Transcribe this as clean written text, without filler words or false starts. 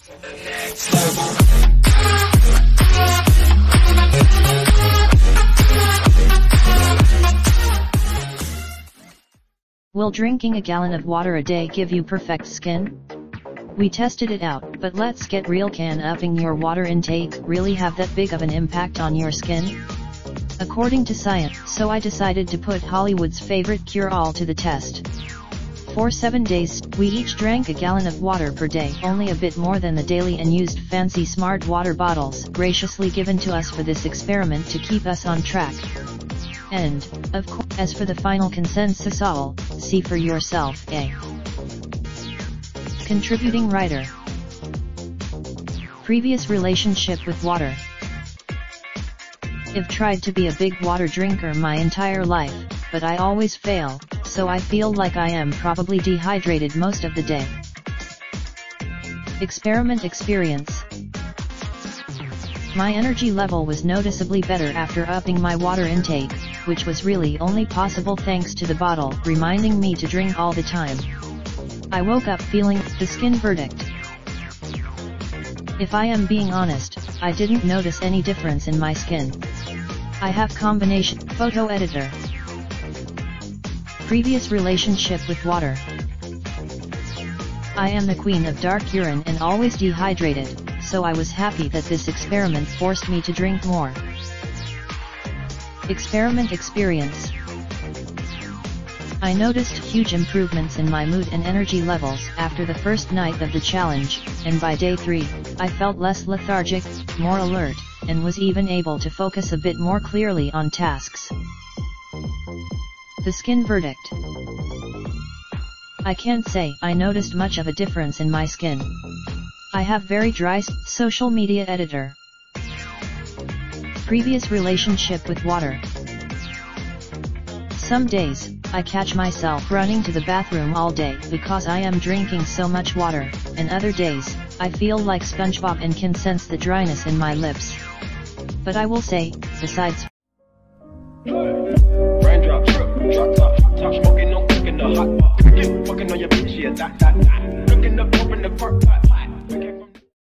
Will drinking a gallon of water a day give you perfect skin? We tested it out, but let's get real. Can upping your water intake really have that big of an impact on your skin? According to science, so I decided to put Hollywood's favorite cure-all to the test. For 7 days, we each drank a gallon of water per day, only a bit more than the daily and used fancy smart water bottles graciously given to us for this experiment to keep us on track. And, of course, as for the final consensus, all, see for yourself. A. Contributing writer. Previous relationship with water. I've tried to be a big water drinker my entire life, but I always fail, so I feel like I am probably dehydrated most of the day. Experiment experience. My energy level was noticeably better after upping my water intake, which was really only possible thanks to the bottle reminding me to drink all the time. I woke up feeling the skin verdict. If I am being honest, I didn't notice any difference in my skin. I have combination photo editor. Previous relationship with water. I am the queen of dark urine and always dehydrated, so I was happy that this experiment forced me to drink more. Experiment experience. I noticed huge improvements in my mood and energy levels after the first night of the challenge, and by day 3, I felt less lethargic, more alert, and was even able to focus a bit more clearly on tasks. The skin verdict. I can't say I noticed much of a difference in my skin. I have very dry social media editor. Previous relationship with water. Some days, I catch myself running to the bathroom all day because I am drinking so much water, and other days, I feel like SpongeBob and can sense the dryness in my lips. But I will say, besides raindrop, drop top, top smoking, no cooking the hot pot. You fucking on your bitch, yeah, that.